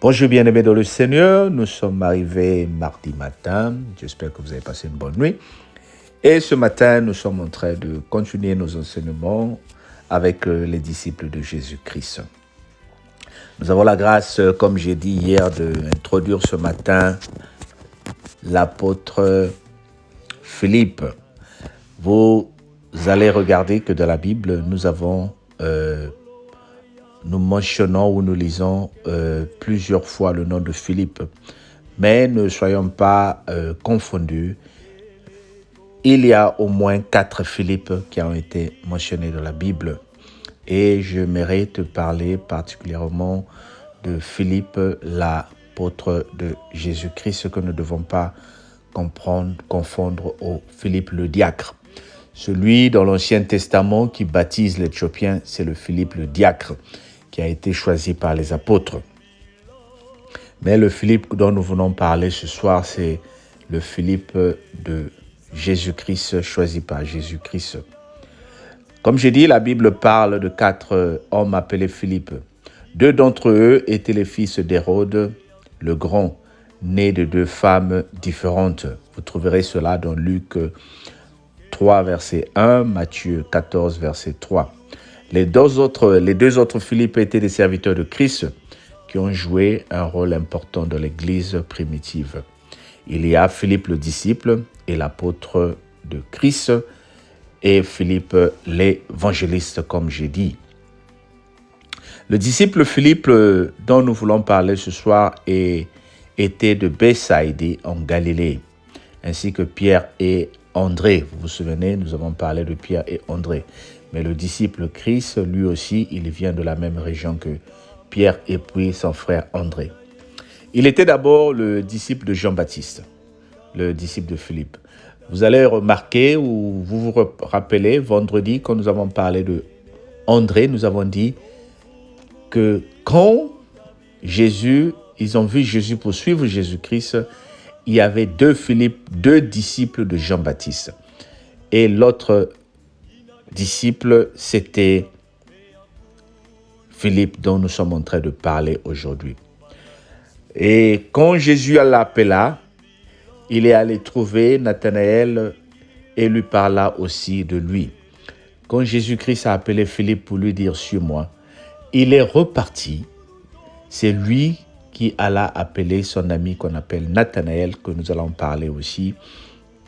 Bonjour bien-aimés dans le Seigneur, nous sommes arrivés mardi matin, j'espère que vous avez passé une bonne nuit. Et ce matin, nous sommes en train de continuer nos enseignements avec les disciples de Jésus-Christ. Nous avons la grâce, comme j'ai dit hier, d'introduire ce matin l'apôtre Philippe. Vous allez regarder que dans la Bible, nous mentionnons ou nous lisons plusieurs fois le nom de Philippe. Mais ne soyons pas confondus. Il y a au moins 4 Philippe qui ont été mentionnés dans la Bible. Et j'aimerais te parler particulièrement de Philippe, l'apôtre de Jésus-Christ, que nous ne devons pas confondre au Philippe le diacre. Celui dans l'Ancien Testament qui baptise l'Éthiopien, c'est le Philippe le diacre, qui a été choisi par les apôtres. Mais le Philippe dont nous venons parler ce soir, c'est le Philippe de Jésus-Christ, choisi par Jésus-Christ. Comme j'ai dit, la Bible parle de 4 hommes appelés Philippe. 2 d'entre eux étaient les fils d'Hérode le Grand, nés de 2 femmes différentes. Vous trouverez cela dans Luc 3, verset 1, Matthieu 14, verset 3. Les deux autres Philippe étaient des serviteurs de Christ qui ont joué un rôle important dans l'Église primitive. Il y a Philippe le disciple et l'apôtre de Christ et Philippe l'évangéliste, comme j'ai dit. Le disciple Philippe dont nous voulons parler ce soir était de Bethsaïde en Galilée, ainsi que Pierre et André. Vous vous souvenez, nous avons parlé de Pierre et André. Mais le disciple Christ, lui aussi, il vient de la même région que Pierre et puis son frère André. Il était d'abord le disciple de Jean-Baptiste, le disciple de Philippe. Vous allez remarquer ou vous vous rappelez, vendredi, quand nous avons parlé de André, nous avons dit que quand ils ont vu Jésus pour suivre Jésus-Christ, il y avait 2 disciples de Jean-Baptiste. Et l'autre disciple, c'était Philippe, dont nous sommes en train de parler aujourd'hui. Et quand Jésus l'appela, il est allé trouver Nathanaël et lui parla aussi de lui. Quand Jésus-Christ a appelé Philippe pour lui dire « Suis-moi », il est reparti. C'est lui qui alla appeler son ami qu'on appelle Nathanaël, que nous allons parler aussi,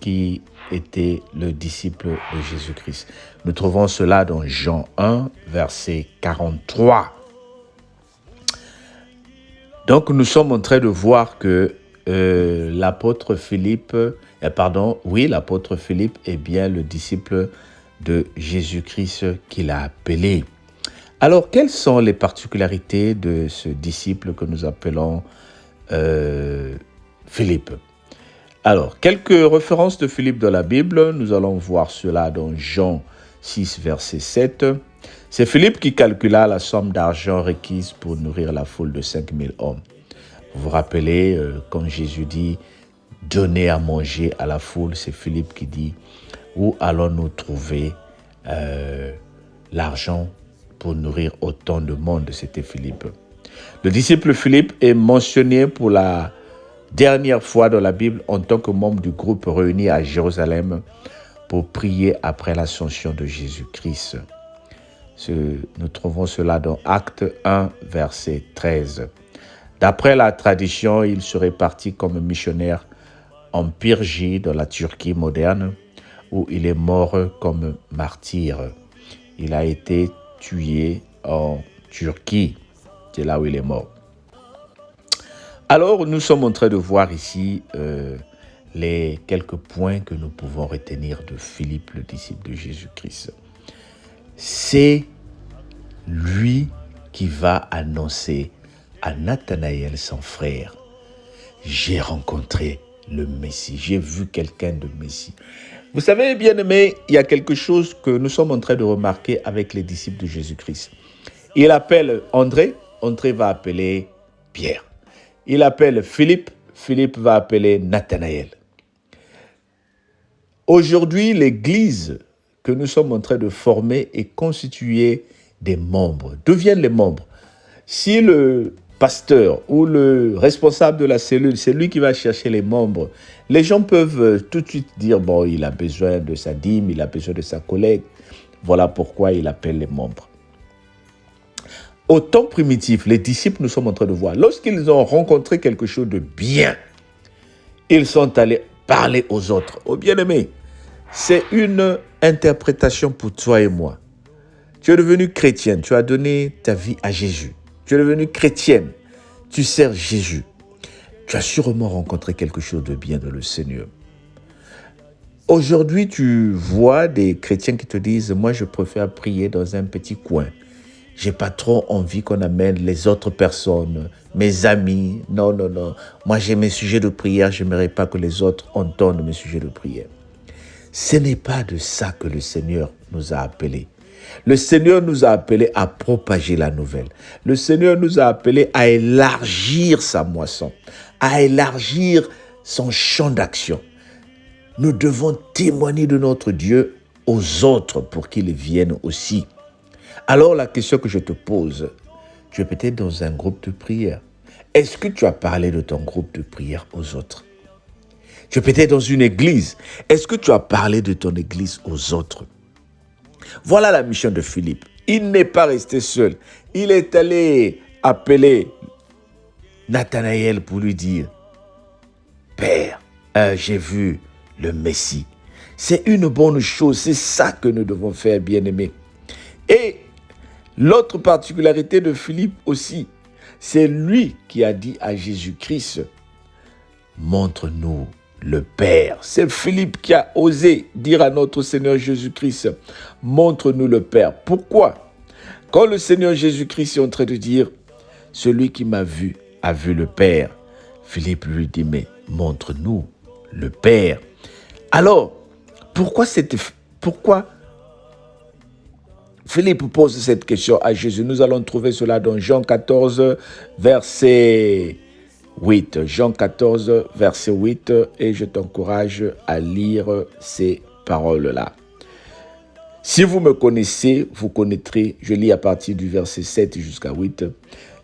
qui était le disciple de Jésus-Christ. Nous trouvons cela dans Jean 1, verset 43. Donc nous sommes en train de voir que l'apôtre Philippe est bien le disciple de Jésus-Christ qu'il a appelé. Alors, quelles sont les particularités de ce disciple que nous appelons Philippe ? Alors, quelques références de Philippe dans la Bible. Nous allons voir cela dans Jean 6, verset 7. C'est Philippe qui calcula la somme d'argent requise pour nourrir la foule de 5000 hommes. Vous vous rappelez, quand Jésus dit « Donnez à manger à la foule », c'est Philippe qui dit « Où allons-nous trouver l'argent pour nourrir autant de monde ?» C'était Philippe. Le disciple Philippe est mentionné pour la dernière fois dans la Bible en tant que membre du groupe réuni à Jérusalem pour prier après l'ascension de Jésus-Christ. Nous trouvons cela dans Actes 1, verset 13. D'après la tradition, il serait parti comme missionnaire en Pyrgie, dans la Turquie moderne, où il est mort comme martyr. Il a été tué en Turquie. C'est là où il est mort. Alors, nous sommes en train de voir ici les quelques points que nous pouvons retenir de Philippe, le disciple de Jésus-Christ. C'est lui qui va annoncer à Nathanaël, son frère, « J'ai rencontré le Messie, j'ai vu quelqu'un de Messie. » Vous savez, bien-aimés, il y a quelque chose que nous sommes en train de remarquer avec les disciples de Jésus-Christ. Il appelle André, André va appeler Pierre. Il appelle Philippe, Philippe va appeler Nathanaël. Aujourd'hui, l'Église que nous sommes en train de former est constituée des membres. D'où viennent les membres ? Si le pasteur ou le responsable de la cellule, c'est lui qui va chercher les membres. Les gens peuvent tout de suite dire, bon, il a besoin de sa dîme, il a besoin de sa collecte. Voilà pourquoi il appelle les membres. Au temps primitif, les disciples, nous sommes en train de voir, lorsqu'ils ont rencontré quelque chose de bien, ils sont allés parler aux autres. Oh bien-aimé, c'est une interprétation pour toi et moi. Tu es devenu chrétienne, tu as donné ta vie à Jésus. Tu es devenue chrétienne, tu sers Jésus. Tu as sûrement rencontré quelque chose de bien dans le Seigneur. Aujourd'hui, tu vois des chrétiens qui te disent, moi je préfère prier dans un petit coin. J'ai pas trop envie qu'on amène les autres personnes, mes amis. Non. Moi, j'ai mes sujets de prière. Je n'aimerais pas que les autres entendent mes sujets de prière. Ce n'est pas de ça que le Seigneur nous a appelés. Le Seigneur nous a appelés à propager la nouvelle. Le Seigneur nous a appelés à élargir sa moisson, à élargir son champ d'action. Nous devons témoigner de notre Dieu aux autres pour qu'ils viennent aussi. Alors la question que je te pose, tu es peut-être dans un groupe de prière. Est-ce que tu as parlé de ton groupe de prière aux autres? Tu es peut-être dans une église. Est-ce que tu as parlé de ton église aux autres? Voilà la mission de Philippe. Il n'est pas resté seul. Il est allé appeler Nathanaël pour lui dire, Père, j'ai vu le Messie. C'est une bonne chose. C'est ça que nous devons faire, bien-aimés. Et l'autre particularité de Philippe aussi, c'est lui qui a dit à Jésus-Christ, montre-nous le Père. C'est Philippe qui a osé dire à notre Seigneur Jésus-Christ, montre-nous le Père. Pourquoi? Quand le Seigneur Jésus-Christ est en train de dire, celui qui m'a vu a vu le Père, Philippe lui dit, mais montre-nous le Père. Alors, pourquoi Philippe pose cette question à Jésus? Nous allons trouver cela dans Jean 14, verset 8. Jean 14, verset 8. Et je t'encourage à lire ces paroles-là. Si vous me connaissez, vous connaîtrez, je lis à partir du verset 7 jusqu'à 8.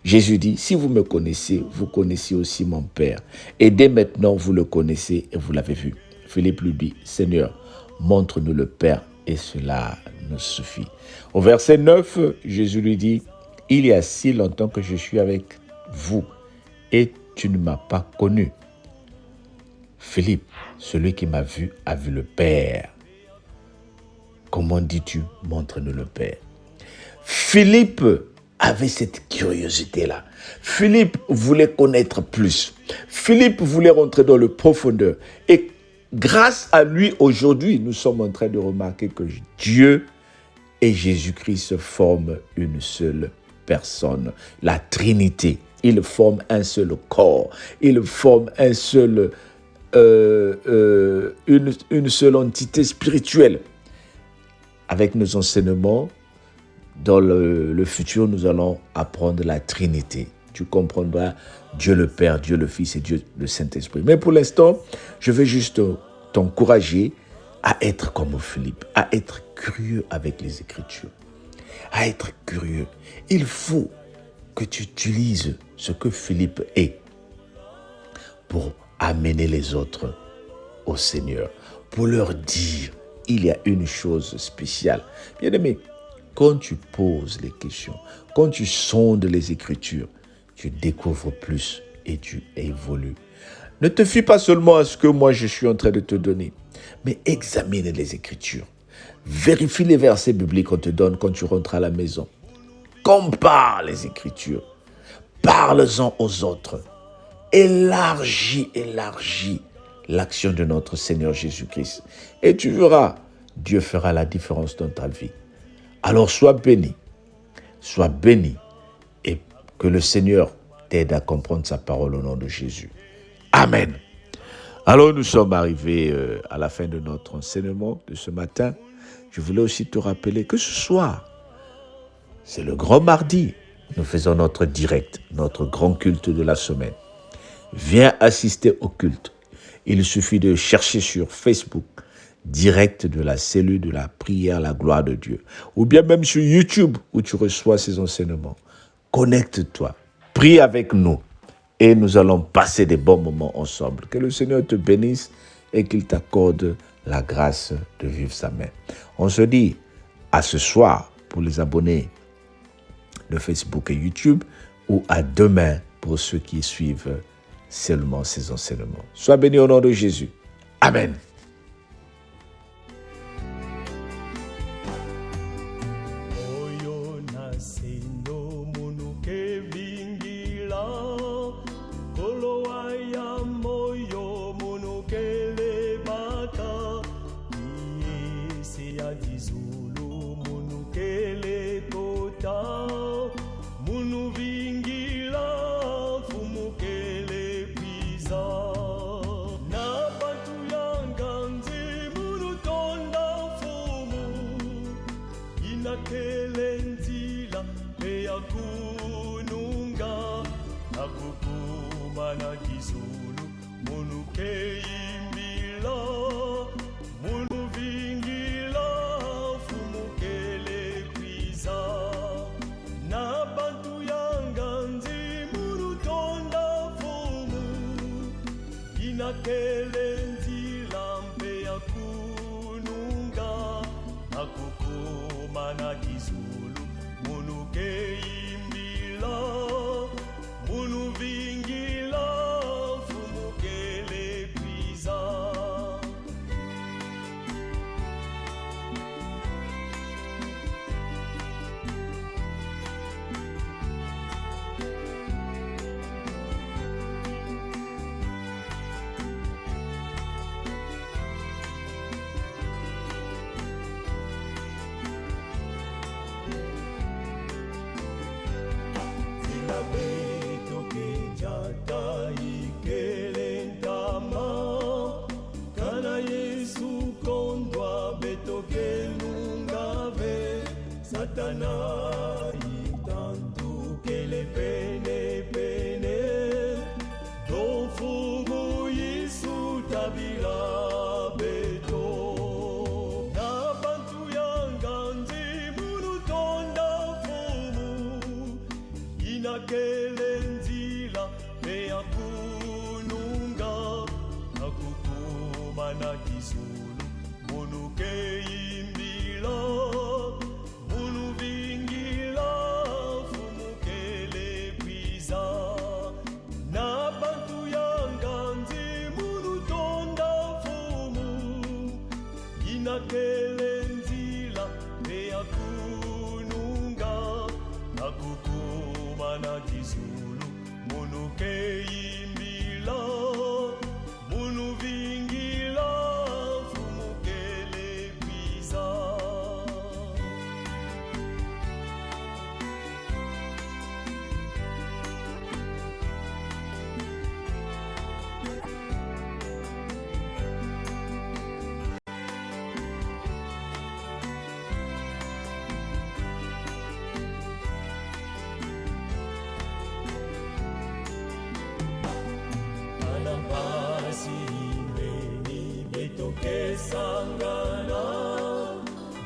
Jésus dit, si vous me connaissez, vous connaissez aussi mon Père. Et dès maintenant, vous le connaissez et vous l'avez vu. Philippe lui dit, Seigneur, montre-nous le Père et cela nous suffit. Au verset 9, Jésus lui dit, il y a si longtemps que je suis avec vous et tu ne m'as pas connu. Philippe, celui qui m'a vu a vu le Père. Comment dis-tu, montre-nous le Père? Philippe avait cette curiosité-là. Philippe voulait connaître plus. Philippe voulait rentrer dans le profondeur. Et grâce à lui, aujourd'hui, nous sommes en train de remarquer que Dieu et Jésus-Christ forment une seule personne, la Trinité. Ils forment un seul corps. Ils forment une seule entité spirituelle. Avec nos enseignements, dans le futur, nous allons apprendre la Trinité. Tu comprendras Dieu le Père, Dieu le Fils et Dieu le Saint-Esprit. Mais pour l'instant, je vais juste t'encourager à être comme Philippe, à être curieux avec les Écritures, à être curieux. Il faut que tu utilises ce que Philippe est pour amener les autres au Seigneur, pour leur dire, il y a une chose spéciale. Bien-aimé, quand tu poses les questions, quand tu sondes les Écritures, tu découvres plus et tu évolues. Ne te fie pas seulement à ce que moi je suis en train de te donner, mais examine les Écritures. Vérifie les versets bibliques qu'on te donne quand tu rentres à la maison. Compare les Écritures. Parle-en aux autres. Élargis l'action de notre Seigneur Jésus-Christ. Et tu verras, Dieu fera la différence dans ta vie. Alors sois béni et que le Seigneur t'aide à comprendre sa parole au nom de Jésus. Amen. Alors nous sommes arrivés à la fin de notre enseignement de ce matin. Je voulais aussi te rappeler que ce soir, c'est le grand mardi. Nous faisons notre direct, notre grand culte de la semaine. Viens assister au culte. Il suffit de chercher sur Facebook, direct de la cellule de la prière, la gloire de Dieu. Ou bien même sur YouTube, où tu reçois ces enseignements. Connecte-toi, prie avec nous et nous allons passer des bons moments ensemble. Que le Seigneur te bénisse et qu'il t'accorde la grâce de vivre sa main. On se dit à ce soir pour les abonnés de Facebook et YouTube ou à demain pour ceux qui suivent seulement ces enseignements. Sois béni au nom de Jésus. Amen. Kelenzila eyakununga akukuma na kizulu munu keimbila munu vingila fumukele kwiza na bantu yanganzi munu tonda fumu ina kelenzila mpe yakununga akukuma na kizulu munu keimbila munu vingila fumukele kwiza Satana itantu kele pene pene don fugu Yesu tabila beto na bantu yanganzi munu tonda fumu ina kele nzila mea kununga akukuma na kizulu munu keimbila kelenzila eyakununga akukuma na kizulu munu keimbila munu vingila fumukele kwiza Sangana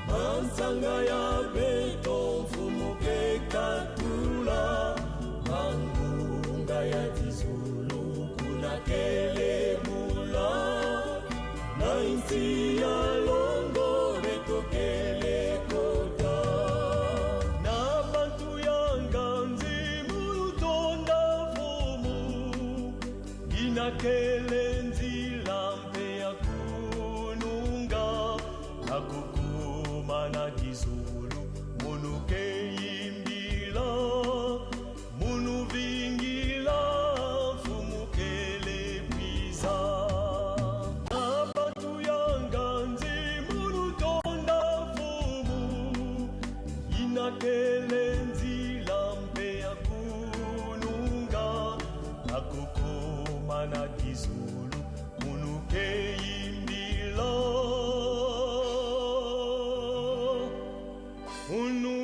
mansanga ya beto fumuke katula mangunga ya tizulu kuna kele mula na insi ya longo beto kele kota na bantu yanganzi mulutonda fumu ina kele nzila mpe ya akukuma na kizulu munu keimbila munu vingila fumukele kwiza na bantu yanganzi munu tonda fumu ina kele nzila mpe akununga akukuma na kizulu munu keimbila Unu